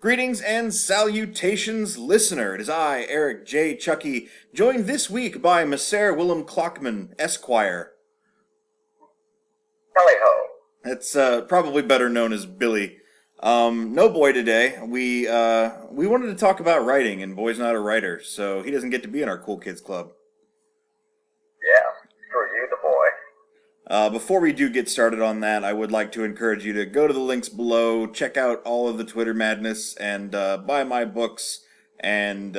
Greetings and salutations, listener. It is I, Eric J. Chucky, joined this week by Messer Willem Klockman, Esquire. Tally ho. It's probably better known as Billy. No boy today. We wanted to talk about writing, and boy's not a writer, so he doesn't get to be in our Cool Kids Club. Yeah, screw you, the boy. Before we do get started on that, I would like to encourage you to go to the links below, check out all of the Twitter madness, and buy my books, and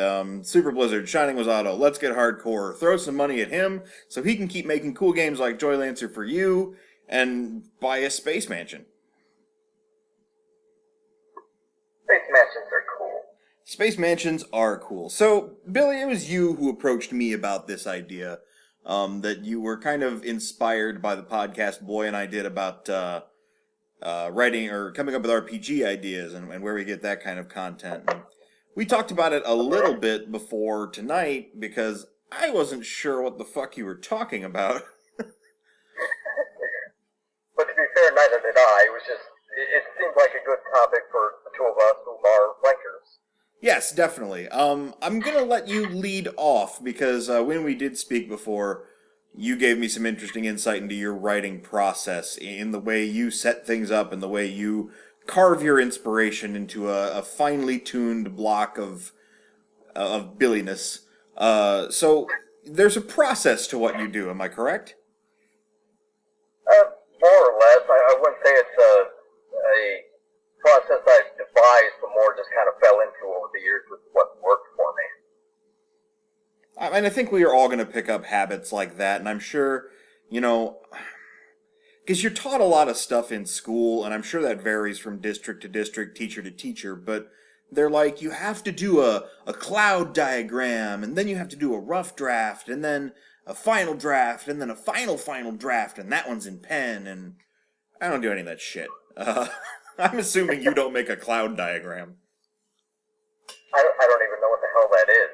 Super Blizzard, Shining Was Auto, Let's Get Hardcore. Throw some money at him so he can keep making cool games like Joy Lancer for you, and buy a Space Mansion. Space mansions are cool. Space Mansions are cool. So, Billy, it was you who approached me about this idea. That you were kind of inspired by the podcast Boy and I did about writing or coming up with RPG ideas and where we get that kind of content. And we talked about it a little bit before tonight because I wasn't sure what the fuck you were talking about. But to be fair, neither did I. It was just, it seemed like a good topic for the two of us who are rankers. Yes, definitely. I'm going to let you lead off because when we did speak before, you gave me some interesting insight into your writing process, in the way you set things up and the way you carve your inspiration into a finely tuned block of billiness. So there's a process to what you do, am I correct? More or less. I wouldn't say it's a process I've devised, but more just kind of fell into over the years with what worked for me. I mean, I think we are all going to pick up habits like that, and I'm sure, because you're taught a lot of stuff in school, and I'm sure that varies from district to district, teacher to teacher, but they're like, you have to do a cloud diagram, and then you have to do a rough draft, and then a final draft, and then a final draft, and that one's in pen, and I don't do any of that shit. I'm assuming you don't make a cloud diagram. I don't even know what the hell that is.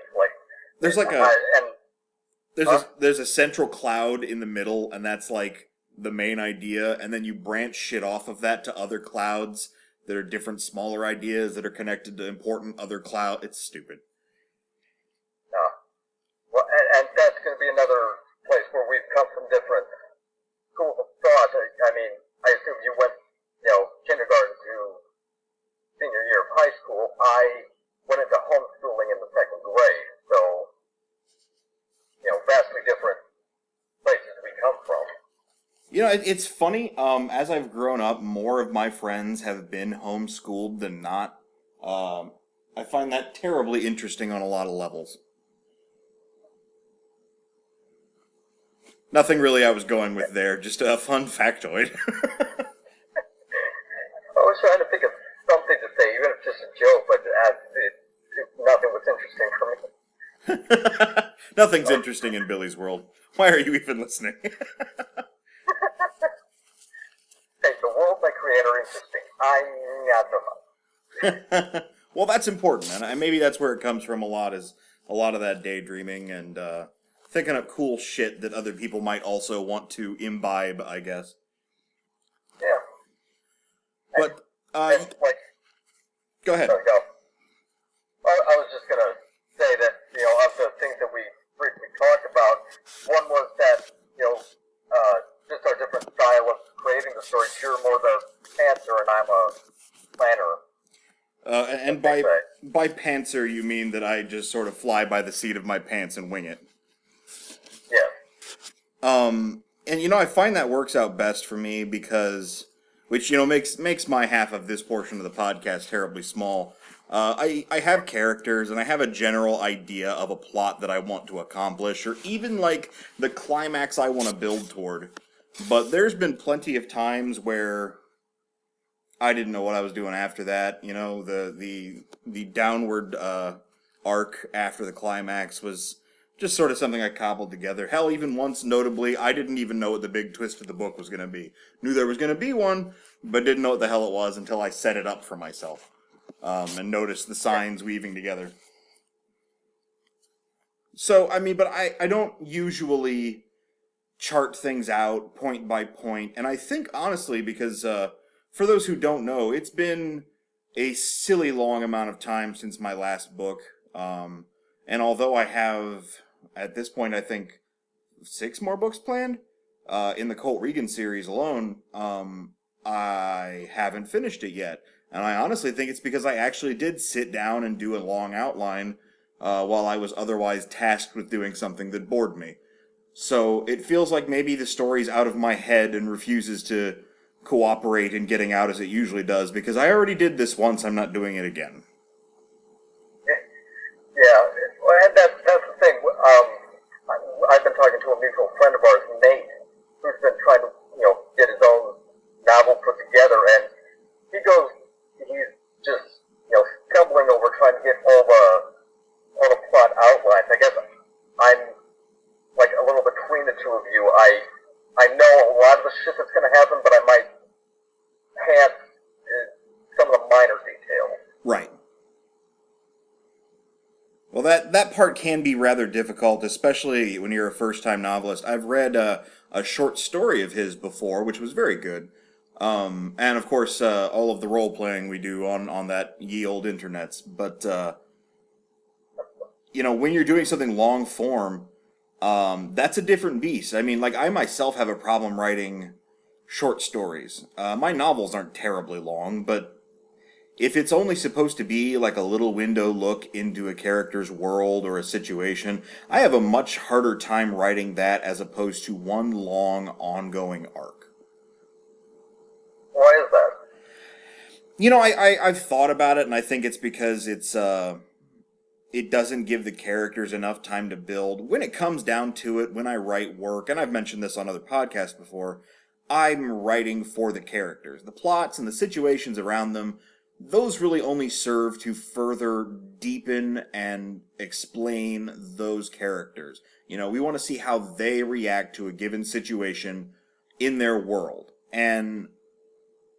There's there's a central cloud in the middle, and that's like the main idea, and then you branch shit off of that to other clouds that are different, smaller ideas that are connected to important other clouds. It's stupid. Well, and that's going to be another place where we've come from different schools of thought. I mean, I assume you went, kindergarten to senior year of high school. I went into homeschooling in the second grade, so, vastly different places we come from. It's funny, as I've grown up, more of my friends have been homeschooled than not. I find that terribly interesting on a lot of levels. Nothing really I was going with there, just a fun factoid. I was trying to think of something to say, even if just a joke, but nothing was interesting for me. Nothing's interesting in Billy's world. Why are you even listening? Make the world my creator interesting. I'm not so much. Well, that's important, and maybe that's where it comes from a lot, is a lot of that daydreaming and thinking up cool shit that other people might also want to imbibe, I guess. Yeah. But, go ahead. Sorry, go. I was just going to say that, of the things that we briefly talked about, one was that, just our different style of creating the story. You're more the pantser and I'm a planner. And by pantser, you mean that I just sort of fly by the seat of my pants and wing it. Yeah. And I find that works out best for me because, which makes my half of this portion of the podcast terribly small. I have characters and I have a general idea of a plot that I want to accomplish, or even like the climax I want to build toward. But there's been plenty of times where I didn't know what I was doing after that. The downward arc after the climax was just sort of something I cobbled together. Hell, even once, notably, I didn't even know what the big twist of the book was going to be. Knew there was going to be one, but didn't know what the hell it was until I set it up for myself. And noticed the signs weaving together. So, but I don't usually chart things out point by point. And I think, honestly, because for those who don't know, it's been a silly long amount of time since my last book. And although I have, at this point, I think 6 more books planned in the Colt Regan series alone, I haven't finished it yet. And I honestly think it's because I actually did sit down and do a long outline while I was otherwise tasked with doing something that bored me. So it feels like maybe the story's out of my head and refuses to cooperate in getting out as it usually does, because I already did this once, I'm not doing it again. Yeah, well, and that's the thing. I've been talking to a mutual friend of ours, Nate, who's been trying to, get his own novel put together, and he's just, stumbling over trying to get all the plot outlines. I guess I'm like a little between the two of you. I know a lot of the shit that's going to happen, but I might pants some of the minor details. Right. Well, that part can be rather difficult, especially when you're a first-time novelist. I've read a short story of his before, which was very good. And, of course, all of the role-playing we do on that ye old internets. But, when you're doing something long-form, that's a different beast. I mean, like, I myself have a problem writing short stories. My novels aren't terribly long, but if it's only supposed to be like a little window look into a character's world or a situation, I have a much harder time writing that as opposed to one long, ongoing arc. Why is that? I've thought about it, and I think it's because it doesn't give the characters enough time to build. When it comes down to it, when I write work, and I've mentioned this on other podcasts before, I'm writing for the characters. The plots and the situations around them, those really only serve to further deepen and explain those characters. We want to see how they react to a given situation in their world. And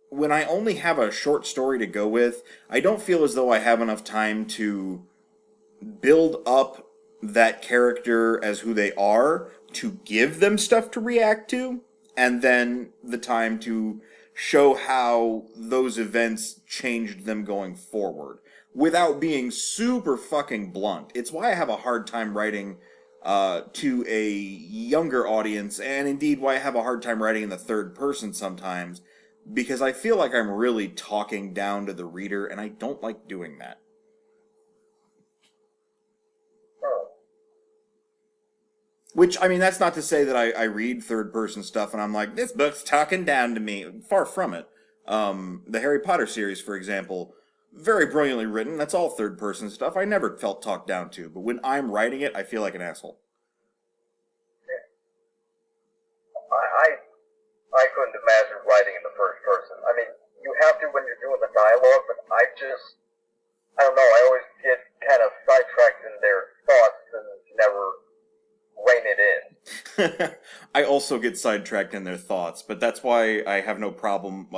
when I only have a short story to go with, I don't feel as though I have enough time to build up that character as who they are, to give them stuff to react to, and then the time to show how those events changed them going forward without being super fucking blunt. It's why I have a hard time writing to a younger audience, and indeed why I have a hard time writing in the third person sometimes, because I feel like I'm really talking down to the reader, and I don't like doing that. Which, I mean, that's not to say that I read third-person stuff and I'm like, this book's talking down to me. Far from it. The Harry Potter series, for example, very brilliantly written. That's all third-person stuff. I never felt talked down to. But when I'm writing it, I feel like an asshole. I couldn't imagine writing in the first person. I mean, you have to when you're doing the dialogue, but I don't know, I always get kind of sidetracked in their thoughts and never rein it in. I also get sidetracked in their thoughts, but that's why I have no problem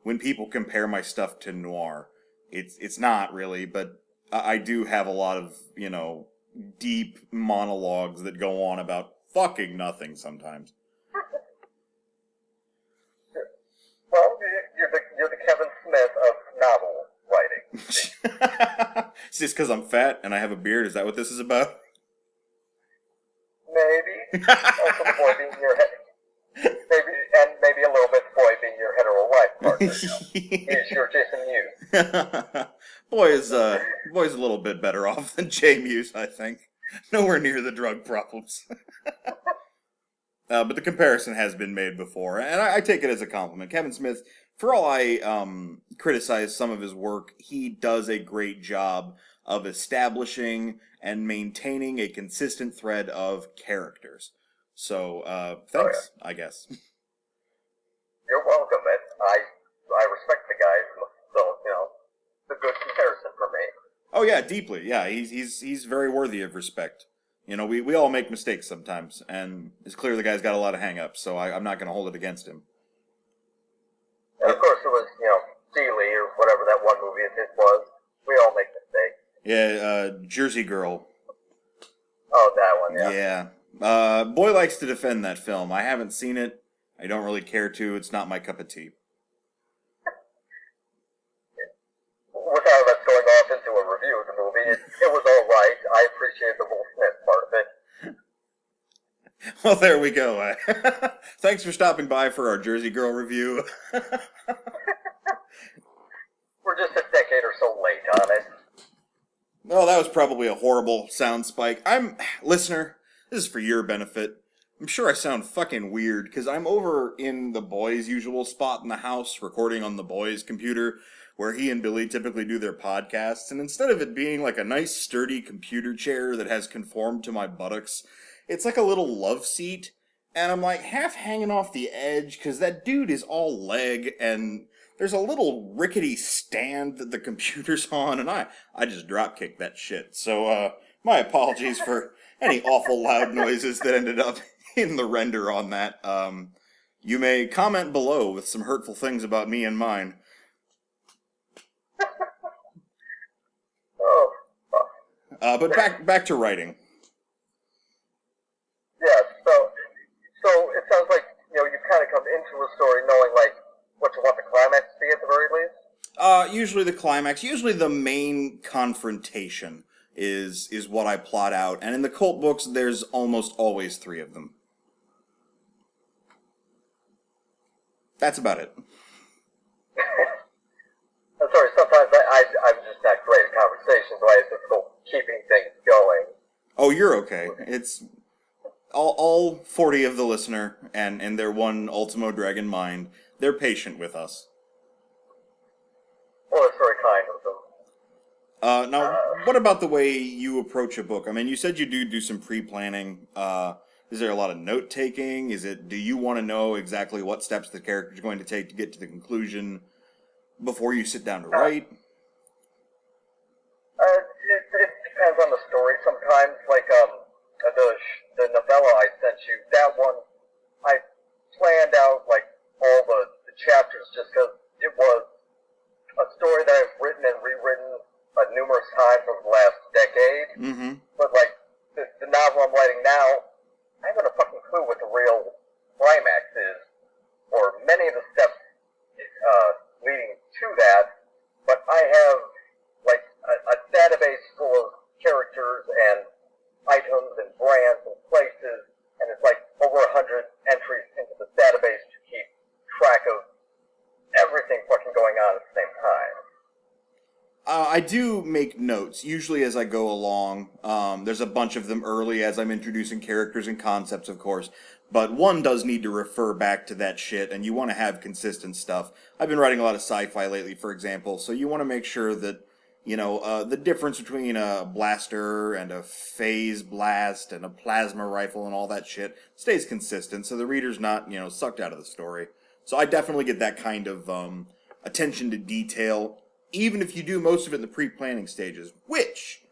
when people compare my stuff to noir. It's not really, but I do have a lot of, deep monologues that go on about fucking nothing sometimes. Well, you're the Kevin Smith of novel writing. It's just because I'm fat and I have a beard. Is that what this is about? Maybe. Also the boy being your maybe a little bit boy being your hetero life partner. He's your Jason Mewes. Boy's a little bit better off than Jay Mewes, I think. Nowhere near the drug problems. But the comparison has been made before, and I take it as a compliment. Kevin Smith, for all I criticize some of his work, he does a great job of establishing and maintaining a consistent thread of characters. So, thanks, I guess. You're welcome, and I respect the guy, so, it's a good comparison for me. Oh yeah, deeply. Yeah, he's very worthy of respect. We all make mistakes sometimes, and it's clear the guy's got a lot of hang-ups, so I'm not going to hold it against him. And of course it was, Seeley, or whatever that one movie of his was. We all make mistakes. Yeah, Jersey Girl. Oh, that one, yeah. Yeah. Boy likes to defend that film. I haven't seen it. I don't really care to. It's not my cup of tea. without us going off into a review of the movie, it was all right. I appreciated the Will Smith part of it. Well, there we go. Thanks for stopping by for our Jersey Girl review. We're just a decade or so late on it. Well, that was probably a horrible sound spike. Listener, this is for your benefit. I'm sure I sound fucking weird, because I'm over in the boys' usual spot in the house, recording on the boys' computer, where he and Billy typically do their podcasts, and instead of it being like a nice sturdy computer chair that has conformed to my buttocks, it's like a little love seat, and I'm like half hanging off the edge, because that dude is all leg, and there's a little rickety stand that the computer's on, and I just drop-kicked that shit. So, my apologies for any awful loud noises that ended up in the render on that. You may comment below with some hurtful things about me and mine. Oh. But back to writing. Yeah, so it sounds like, you kind of come into a story knowing, what you want the climax to be at the very least? Usually the climax, usually the main confrontation is what I plot out, and in the cult books, there's almost always 3 of them. That's about it. I'm sorry, sometimes I'm just not great at conversations, so I have difficult keeping things going. Oh, you're okay. It's all 40 of the listener and their one Ultimo Dragon mind. They're patient with us. Well, it's very kind of them. Now, what about the way you approach a book? I mean, you said you do some pre-planning. Is there a lot of note-taking? Do you want to know exactly what steps the character's going to take to get to the conclusion before you sit down to write? It depends on the story sometimes. Like, the novella I sent you, that one, I planned out, all the chapters just because it was a story that I've written and rewritten numerous times over the last decade. Mm-hmm. But, the novel I'm writing now, I haven't a fucking clue what the real climax is, or many of the steps leading to that, but I have, a database full of characters and items and brands and places, and it's over 100 entries into the database to keep track of everything fucking going on at the same time. I do make notes, usually as I go along. There's a bunch of them early as I'm introducing characters and concepts, of course. But one does need to refer back to that shit, and you want to have consistent stuff. I've been writing a lot of sci-fi lately, for example, so you want to make sure that, the difference between a blaster and a phase blast and a plasma rifle and all that shit stays consistent, so the reader's not, sucked out of the story. So I definitely get that kind of attention to detail, even if you do most of it in the pre-planning stages, which,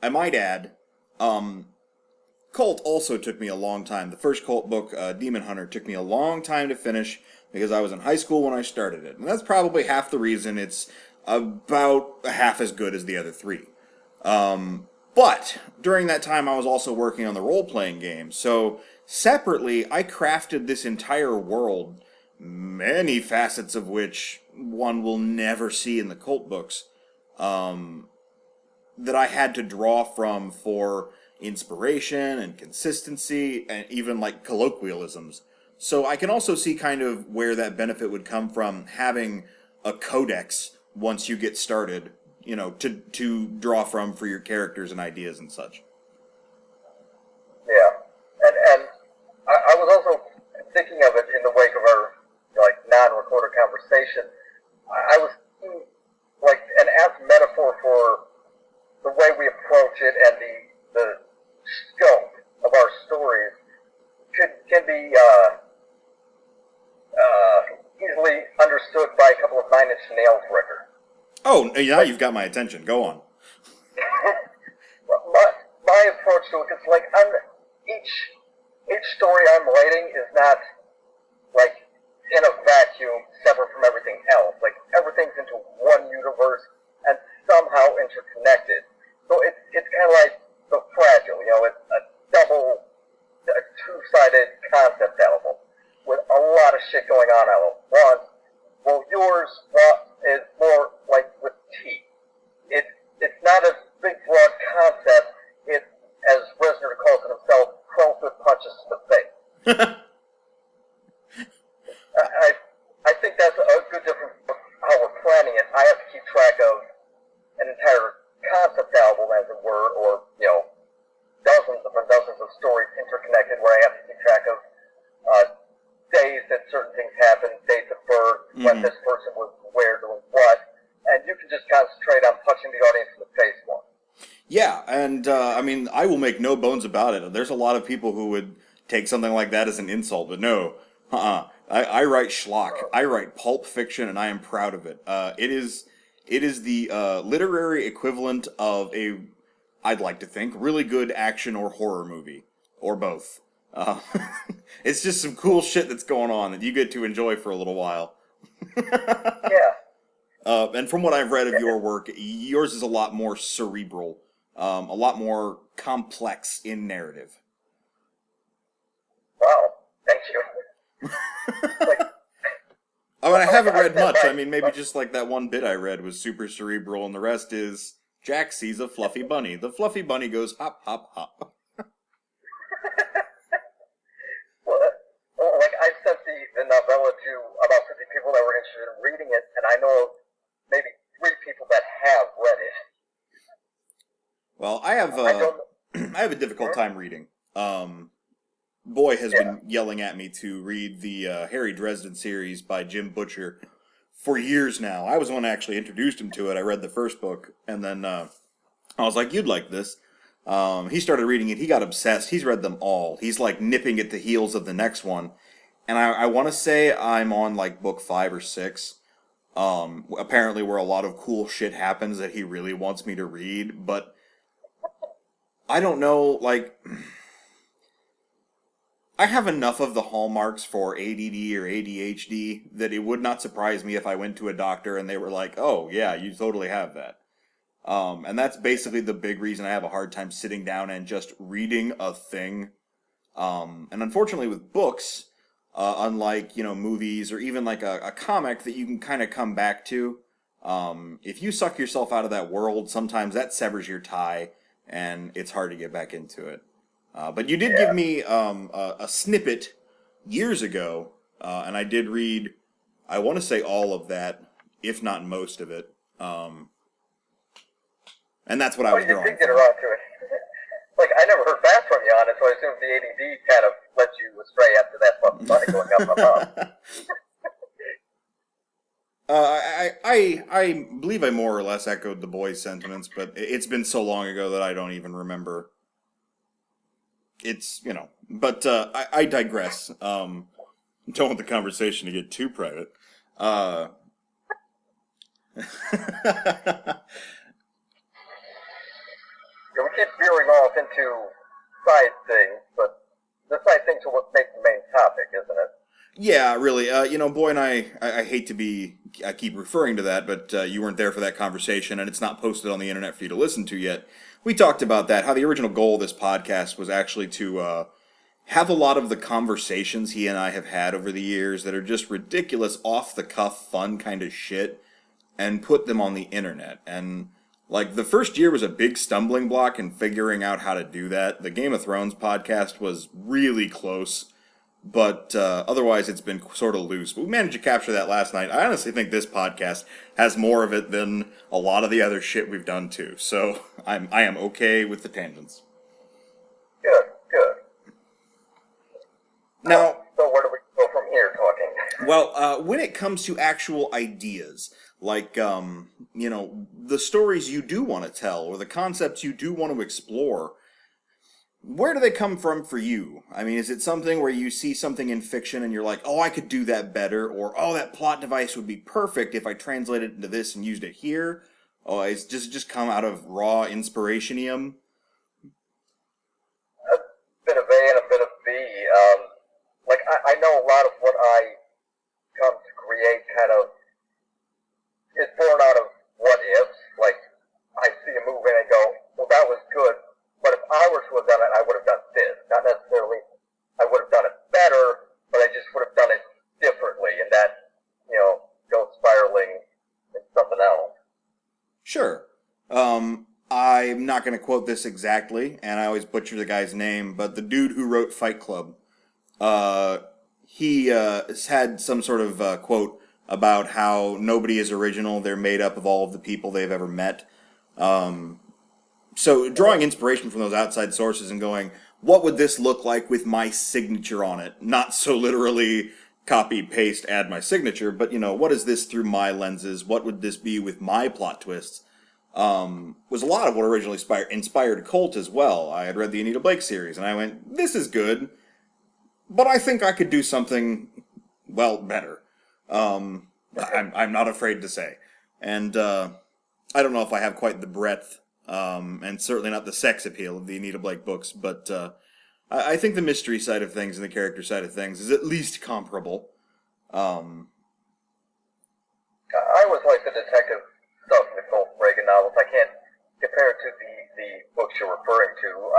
I might add, Cult also took me a long time. The first Cult book, Demon Hunter, took me a long time to finish because I was in high school when I started it. And that's probably half the reason it's about half as good as the other 3. But during that time, I was also working on the role-playing game. So separately, I crafted this entire world, many facets of which one will never see in the Cult books, that I had to draw from for inspiration and consistency and even colloquialisms. So I can also see kind of where that benefit would come from having a codex once you get started, to draw from for your characters and ideas and such. Yeah. And I was also thinking of it in the wake of our, non-recorded conversation. I was thinking, an apt metaphor for the way we approach it and the scope of our stories can be easily understood by a couple of Nine Inch Nails records. Oh, yeah, you've got my attention. Go on. my approach to it is each story I'm writing is not in a vacuum separate from everything else. Everything's into one universe and somehow interconnected. So it's kind of like The Fragile, it's a two-sided concept album with a lot of shit going on at once. Well, yours is more with teeth. I think that's a good difference with how we're planning it. I have to keep track of an entire concept album, as it were, or, dozens upon dozens of stories interconnected where I have to keep track of days that certain things happen, dates of birth, when this person was where doing what, and you can just concentrate on punching the audience in the face more. Yeah, and I mean, I will make no bones about it. There's a lot of people who would take something like that as an insult, but no. I write schlock. I write pulp fiction, and I am proud of it. It is the literary equivalent of a, I'd like to think, really good action or horror movie, or both. It's just some cool shit that's going on that you get to enjoy for a little while. Yeah. And from what I've read of your work, yours is a lot more cerebral, a lot more complex in narrative. Wow. Thank you. I mean, I haven't read much. I mean, maybe just like that one bit I read was super cerebral, and the rest is Jack sees a fluffy bunny. The fluffy bunny goes hop, hop, hop. Well, I sent the novella to about 50 people that were interested in reading it, and I know maybe 3 people that have read it. Well, I have I have a difficult time reading. Boy has been yelling at me to read the Harry Dresden series by Jim Butcher for years now. I was the one who actually introduced him to it. I read the first book, and then I was like, "You'd like this." He started reading it. He got obsessed. He's read them all. He's like nipping at the heels of the next one. And I want to say I'm on like book 5 or 6. Apparently where a lot of cool shit happens that he really wants me to read. But I don't know, like, I have enough of the hallmarks for ADD or ADHD that it would not surprise me if I went to a doctor and they were like, "Oh, yeah, you totally have that." And that's basically the big reason I have a hard time sitting down and just reading a thing. And unfortunately with books, unlike, movies or even like a comic that you can kind of come back to, if you suck yourself out of that world, sometimes that severs your tie and it's hard to get back into it. But you did give me a snippet years ago, and I did read, I want to say all of that, if not most of it. And that's what I was drawing. You did get around to it. I never heard back from you on it, so I assumed the ADD kind of led you astray after that fluffy bunny going up and up. I believe I more or less echoed the boys' sentiments, but it's been so long ago that I don't even remember. It's, but I digress. Don't want the conversation to get too private. We keep veering off into side things, but the side things are what make the main topic, isn't it? Yeah, really. Boy and I hate to I keep referring to that, but you weren't there for that conversation, and it's not posted on the internet for you to listen to yet. We talked about that, how the original goal of this podcast was actually to have a lot of the conversations he and I have had over the years that are just ridiculous, off-the-cuff, fun kind of shit, and put them on the internet. And like, the first year was a big stumbling block in figuring out how to do that. The Game of Thrones podcast was really close, but otherwise it's been sort of loose. But we managed to capture that last night. I honestly think this podcast has more of it than a lot of the other shit we've done too. So I am okay with the tangents. Good. Now, so where do we go from here talking? Well, when it comes to actual ideas, like, the stories you do want to tell or the concepts you do want to explore, where do they come from for you? I mean, is it something where you see something in fiction and you're like, "Oh, I could do that better," or "Oh, that plot device would be perfect if I translated it into this and used it here"? Oh, it's just come out of raw inspirationium? A bit of A and a bit of B. I know a lot of what I come to create kind of is born out of what ifs. Like, I see a movie and I go, "Well, that was good, but if I were to have done it, I would have done this." Not necessarily I would have done it better, but I just would have done it differently, and that, goes spiraling into something else. Sure. I'm not going to quote this exactly, and I always butcher the guy's name, but the dude who wrote Fight Club He had some sort of quote about how nobody is original. They're made up of all of the people they've ever met. So drawing inspiration from those outside sources and going, what would this look like with my signature on it? Not so literally copy, paste, add my signature, but what is this through my lenses? What would this be with my plot twists? Was a lot of what originally inspired Colt as well. I had read the Anita Blake series, and I went, this is good, but I think I could do something, well, better. I'm not afraid to say. And I don't know if I have quite the breadth, and certainly not the sex appeal of the Anita Blake books, but I think the mystery side of things and the character side of things is at least comparable. I always like the detective stuff in the Colt Reagan novels. I can't compare it to the books you're referring to.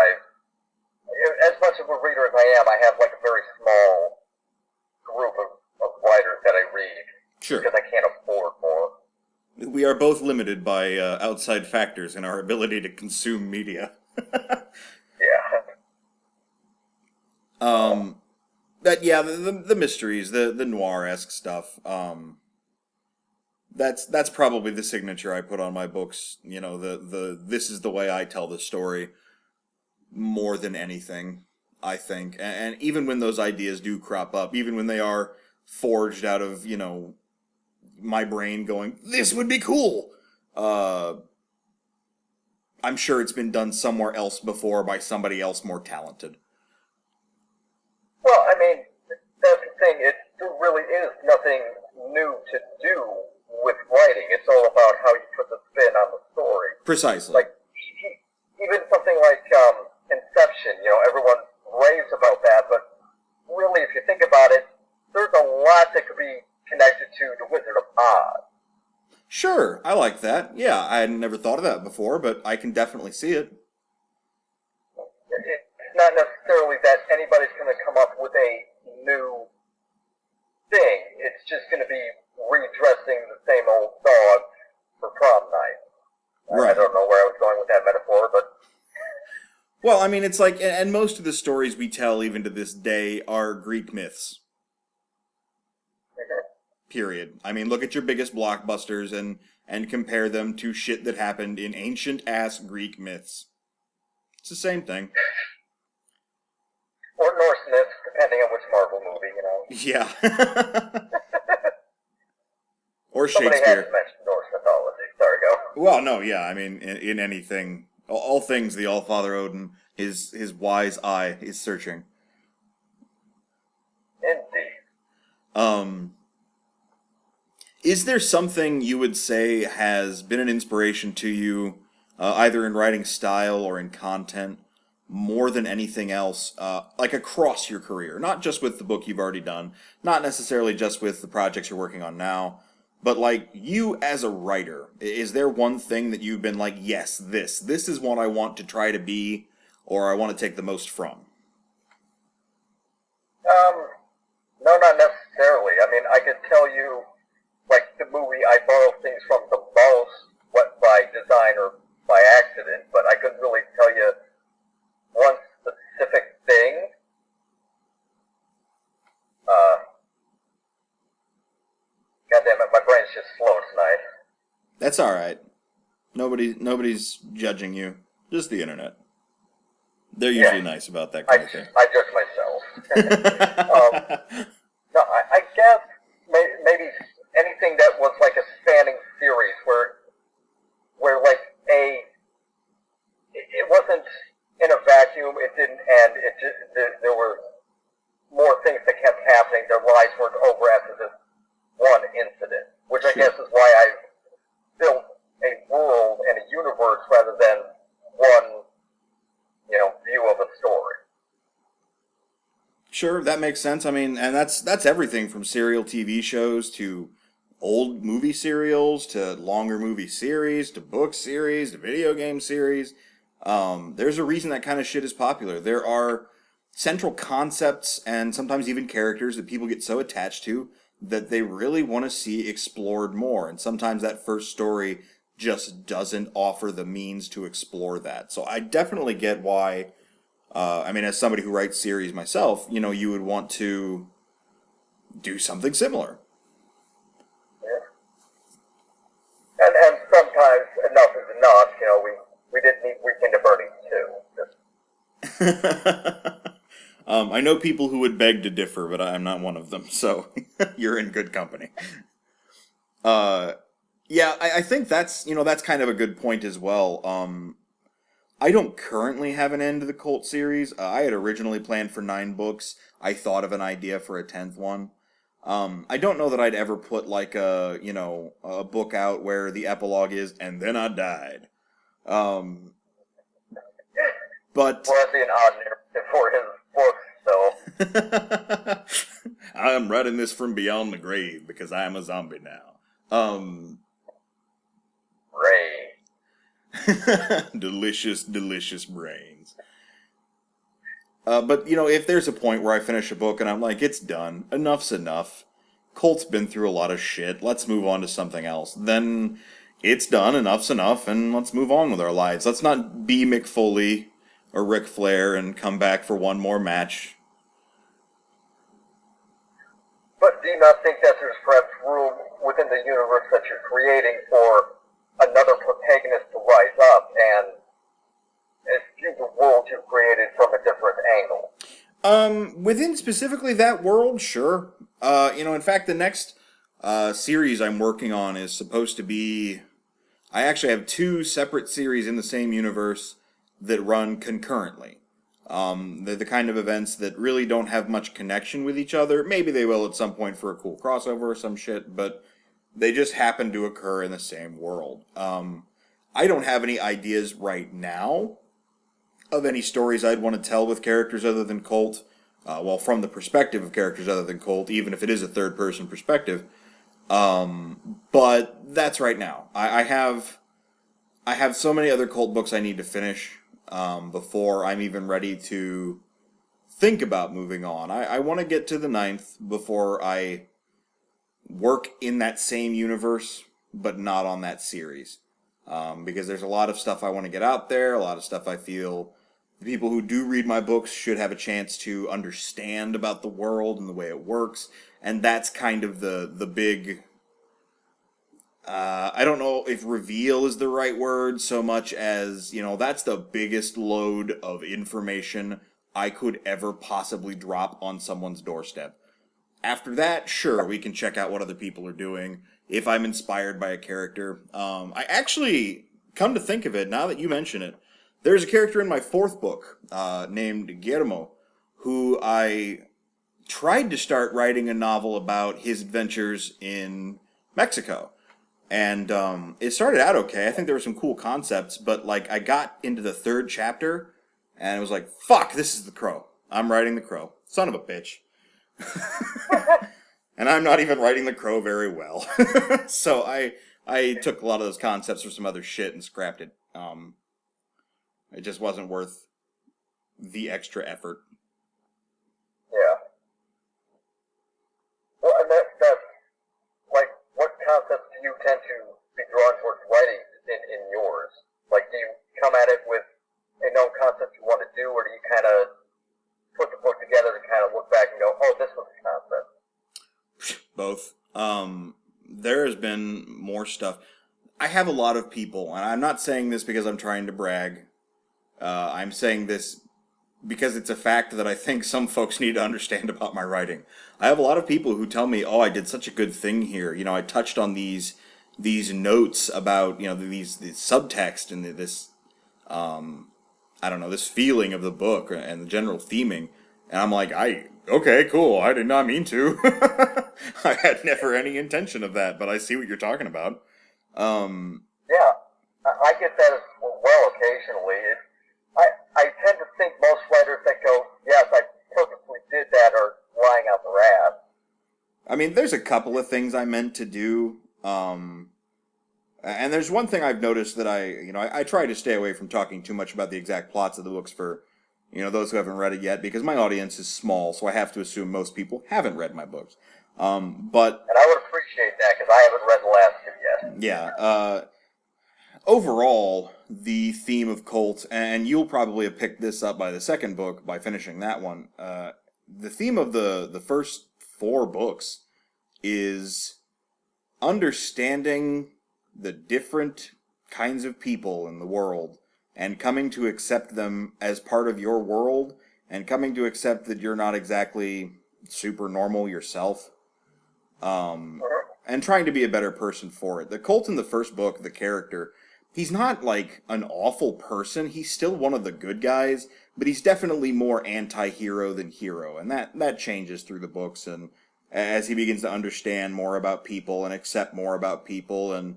As much of a reader as I am, I have like a very small group of writers that I read. Sure. Because I can't afford more. We are both limited by outside factors in our ability to consume media. Yeah. The mysteries, the noir-esque stuff. That's probably the signature I put on my books. This is the way I tell the story more than anything, I think. And even when those ideas do crop up, even when they are forged out of, my brain going, this would be cool. I'm sure it's been done somewhere else before by somebody else more talented. Well, I mean, that's the thing. There really is nothing new to do with writing. It's all about how you put the spin on the story. Precisely. Like, even something like Inception, everyone raves about that, but really, if you think about it, there's a lot that could be connected to The Wizard of Oz. Sure, I like that. Yeah, I had never thought of that before, but I can definitely see it. It's not necessarily that anybody's going to come up with a new thing. It's just going to be redressing the same old dog for prom night. Right. I don't know where I was going with that metaphor, but... Well, I mean, it's like, and most of the stories we tell, even to this day, are Greek myths. Period. I mean, look at your biggest blockbusters and compare them to shit that happened in ancient-ass Greek myths. It's the same thing. Or Norse myths, depending on which Marvel movie, Yeah. Or Somebody Shakespeare. has mentioned Norse mythology. Sorry, go. Well, no, yeah, I mean, in anything, all things the All-Father Odin, his wise eye is searching. Indeed. Is there something you would say has been an inspiration to you, either in writing style or in content, more than anything else, like across your career? Not just with the book you've already done, not necessarily just with the projects you're working on now, but like you as a writer, is there one thing that you've been like, yes, this is what I want to try to be, or I want to take the most from? No, not necessarily. I mean, I could tell you, like, the movie I borrow things from the most, what by design or by accident, but I couldn't really tell you one specific thing. God damn it, my brain's just slow tonight. That's all right. Nobody's judging you. Just the internet. They're usually nice about that kind of thing. I judge myself. No, I guess maybe anything that was like a spanning series where like it wasn't in a vacuum. It didn't end. It just there were more things that kept happening. Their lives weren't over after this one incident, which I guess is why I built a world and a universe rather than one, view of a story. Sure, that makes sense. I mean, and that's everything from serial TV shows to old movie serials to longer movie series to book series to video game series. There's a reason that kind of shit is popular. There are central concepts and sometimes even characters that people get so attached to that they really want to see explored more. And sometimes that first story just doesn't offer the means to explore that. So I definitely get why I mean, as somebody who writes series myself, you would want to do something similar. Yeah. And sometimes enough is enough. We didn't need Weekend at Bernie's too. I know people who would beg to differ, but I'm not one of them, so you're in good company. Yeah, I think that's kind of a good point as well. I don't currently have an end to the Cult series. I had originally planned for 9 books. I thought of an idea for a 10th one. I don't know that I'd ever put like a book out where the epilogue is, and then I died. But Well, that'd be an odd narrative for his books, so. I am writing this from beyond the grave because I am a zombie now. Ray. Delicious, delicious brains. But if there's a point where I finish a book and I'm like, it's done, enough's enough. Colt's been through a lot of shit. Let's move on to something else. Then it's done, enough's enough, and let's move on with our lives. Let's not be Mick Foley or Ric Flair and come back for one more match. But do you not think that there's perhaps room within the universe that you're creating for another protagonist to rise up and view the world you've created from a different angle? Within specifically that world, sure. In fact, the next series I'm working on is supposed to be. I actually have 2 separate series in the same universe that run concurrently. They're the kind of events that really don't have much connection with each other. Maybe they will at some point for a cool crossover or some shit, but they just happen to occur in the same world. I don't have any ideas right now of any stories I'd want to tell with characters other than Colt. From the perspective of characters other than Colt, even if it is a third-person perspective. But that's right now. I have so many other Colt books I need to finish before I'm even ready to think about moving on. I want to get to the 9th before I work in that same universe, but not on that series. Because there's a lot of stuff I want to get out there, a lot of stuff I feel the people who do read my books should have a chance to understand about the world and the way it works. And that's kind of the big... I don't know if reveal is the right word so much as, that's the biggest load of information I could ever possibly drop on someone's doorstep. After that, sure, we can check out what other people are doing. If I'm inspired by a character. I actually, come to think of it, now that you mention it, there's a character in my 4th book named Guillermo, who I tried to start writing a novel about his adventures in Mexico. And it started out okay. I think there were some cool concepts, but I got into the 3rd chapter, and it was like, fuck, this is the Crow. I'm writing the Crow. Son of a bitch. And I'm not even writing the Crow very well. So I took a lot of those concepts for some other shit and scrapped it. It just wasn't worth the extra effort. Yeah. Well, and that's what concepts do you tend to be drawn towards writing in yours? Do you come at it with a known concept you want to do, or do you kind of put the book together to kind of look back and go, oh, this was the concept? Both. There has been more stuff. I have a lot of people, and I'm not saying this because I'm trying to brag. I'm saying this because it's a fact that I think some folks need to understand about my writing. I have a lot of people who tell me, oh, I did such a good thing here. I touched on these notes about, these subtext and this, I don't know, this feeling of the book and the general theming. And I'm like, okay, cool. I did not mean to. I had never any intention of that, but I see what you're talking about. Yeah, I get that as well occasionally. I tend to think most writers that go, yes, I purposely did that, are lying out their ass. I mean, there's a couple of things I meant to do. And there's one thing I've noticed that I try to stay away from talking too much about the exact plots of the books for, those who haven't read it yet, because my audience is small, so I have to assume most people haven't read my books. But... And I would appreciate that, because I haven't read the last 2 yet. Yeah, overall, the theme of cult, and you'll probably have picked this up by the second book by finishing that one. The theme of the first four books is understanding the different kinds of people in the world and coming to accept them as part of your world and coming to accept that you're not exactly super normal yourself. And trying to be a better person for it. The Colt in the first book, the character, he's not like an awful person. He's still one of the good guys, but he's definitely more anti-hero than hero. And that changes through the books and as he begins to understand more about people and accept more about people and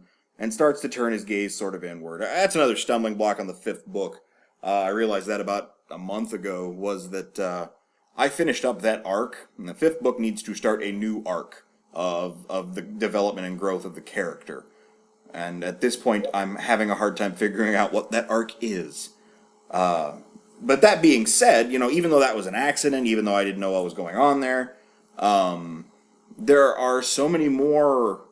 starts to turn his gaze sort of inward. That's another stumbling block on the fifth book. I realized that about a month ago, was that I finished up that arc, and the fifth book needs to start a new arc of the development and growth of the character. And at this point, I'm having a hard time figuring out what that arc is. But that being said, even though that was an accident, even though I didn't know what was going on there, there are so many more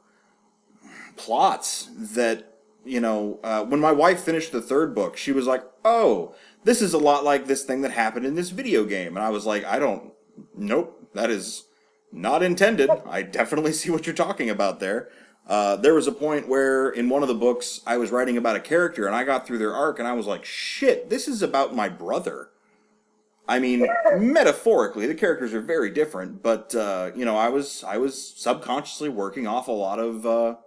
plots that, when my wife finished the third book, she was like, oh, this is a lot like this thing that happened in this video game. And I was like, nope, that is not intended. I definitely see what you're talking about there. There was a point where in one of the books I was writing about a character and I got through their arc and I was like, shit, this is about my brother. I mean, metaphorically, the characters are very different, but, I was subconsciously working off a lot of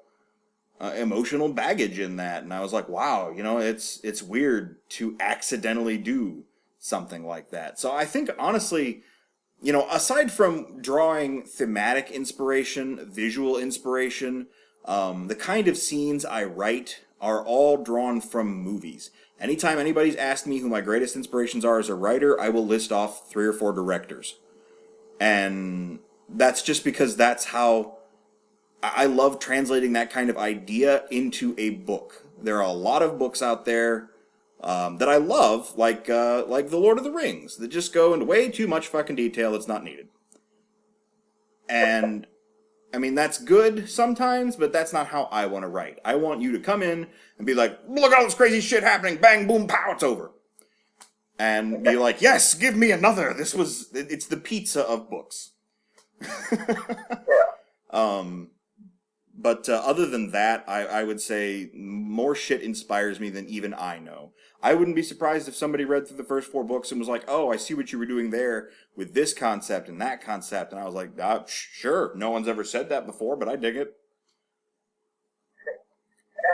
emotional baggage in that. And I was like, wow, it's weird to accidentally do something like that. So I think, honestly, aside from drawing thematic inspiration, visual inspiration, the kind of scenes I write are all drawn from movies. Anytime anybody's asked me who my greatest inspirations are as a writer, I will list off 3 or 4 directors. And that's just because that's how I love translating that kind of idea into a book. There are a lot of books out there that I love, like The Lord of the Rings, that just go into way too much fucking detail that's not needed. And, I mean, that's good sometimes, but that's not how I want to write. I want you to come in and be like, look at all this crazy shit happening, bang, boom, pow, it's over. And be like, yes, give me another. It's the pizza of books. But other than that, I would say more shit inspires me than even I know. I wouldn't be surprised if somebody read through the first 4 books and was like, oh, I see what you were doing there with this concept and that concept. And I was like, sure, no one's ever said that before, but I dig it.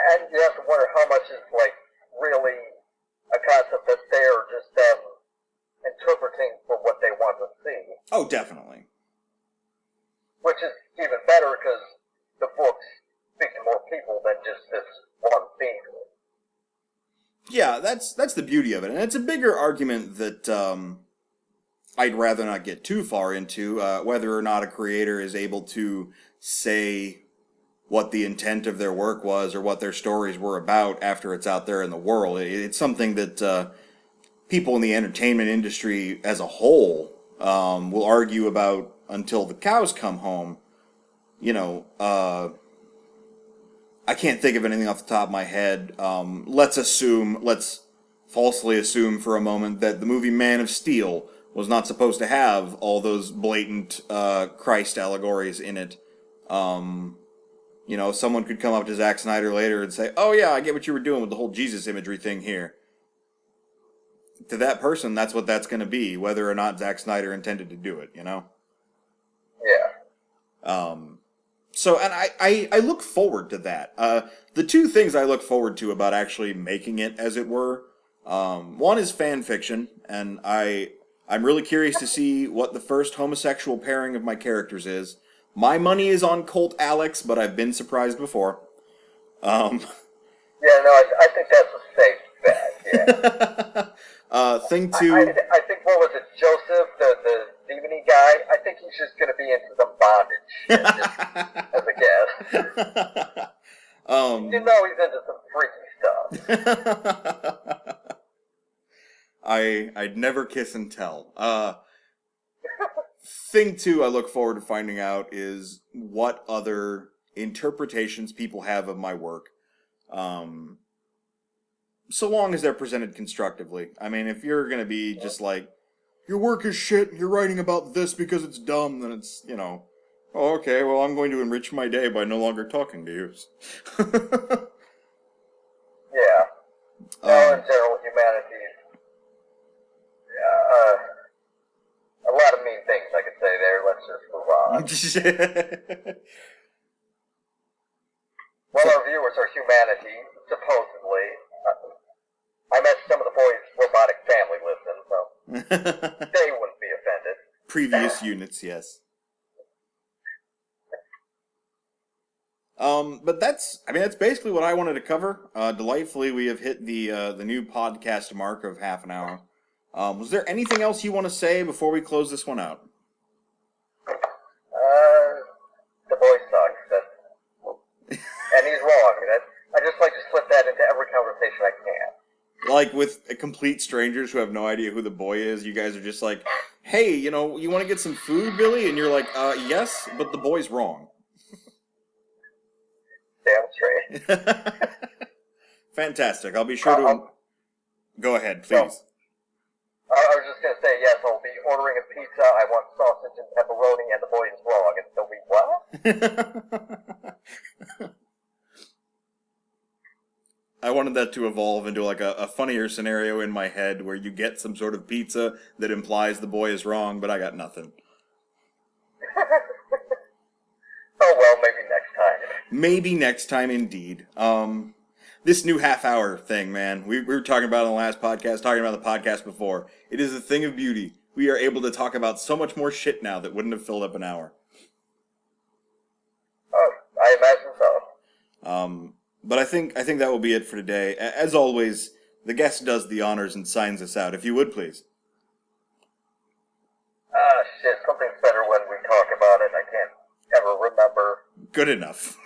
And you have to wonder how much is, really a concept that they're just interpreting for what they want to see. Oh, definitely. Which is even better because the books speak to more people than just this one theme. Yeah, that's the beauty of it. And it's a bigger argument that I'd rather not get too far into, whether or not a creator is able to say what the intent of their work was or what their stories were about after it's out there in the world. It's something that people in the entertainment industry as a whole will argue about until the cows come home. I can't think of anything off the top of my head. Let's falsely assume for a moment that the movie Man of Steel was not supposed to have all those blatant Christ allegories in it. Someone could come up to Zack Snyder later and say, oh yeah, I get what you were doing with the whole Jesus imagery thing here. To that person, that's what that's going to be, whether or not Zack Snyder intended to do it, Yeah. So, and I look forward to that. The 2 things I look forward to about actually making it, as it were, one is fan fiction, and I'm really curious to see what the first homosexual pairing of my characters is. My money is on Colt Alex, but I've been surprised before. Yeah, no, I think that's a safe bet, yeah. Thing 2... I think, what was it, Joseph, the demony guy? I think he's just going to be into some bondage, just as a guess. He's into some freaky stuff. I'd never kiss and tell. Thing 2 I look forward to finding out is what other interpretations people have of my work. so long as they're presented constructively. I mean, if you're gonna be just like, your work is shit, you're writing about this because it's dumb, then it's, oh, okay, well, I'm going to enrich my day by no longer talking to you. Yeah. No, in general, humanities. A lot of mean things I could say there. Let's just move on. Well, our viewers are humanity, supposedly. I met some of the boys' robotic family listen, so they wouldn't be offended. Previous units, yes. But that's basically what I wanted to cover. Delightfully, we have hit the new podcast mark of half an hour. Was there anything else you want to say before we close this one out? The boy sucks. And he's wrong. I just like to slip that into every conversation I can. Like with complete strangers who have no idea who the boy is, you guys are just like, hey, you want to get some food, Billy? And you're like, yes, but the boy's wrong. Damn straight. Fantastic. I'll be sure to... Go ahead, please. No. I was just going to say, yes, I'll be ordering a pizza. I want sausage and pepperoni, and the boy is wrong. And they'll be, what? I wanted that to evolve into like a funnier scenario in my head where you get some sort of pizza that implies the boy is wrong, but I got nothing. Oh, well, maybe next time. Maybe next time, indeed. This new half-hour thing, man, we were talking about it on the last podcast, talking about the podcast before. It is a thing of beauty. We are able to talk about so much more shit now that wouldn't have filled up an hour. Oh, I imagine so. But I think that will be it for today. As always, the guest does the honors and signs us out. If you would, please. Shit, something's better when we talk about it. I can't ever remember. Good enough.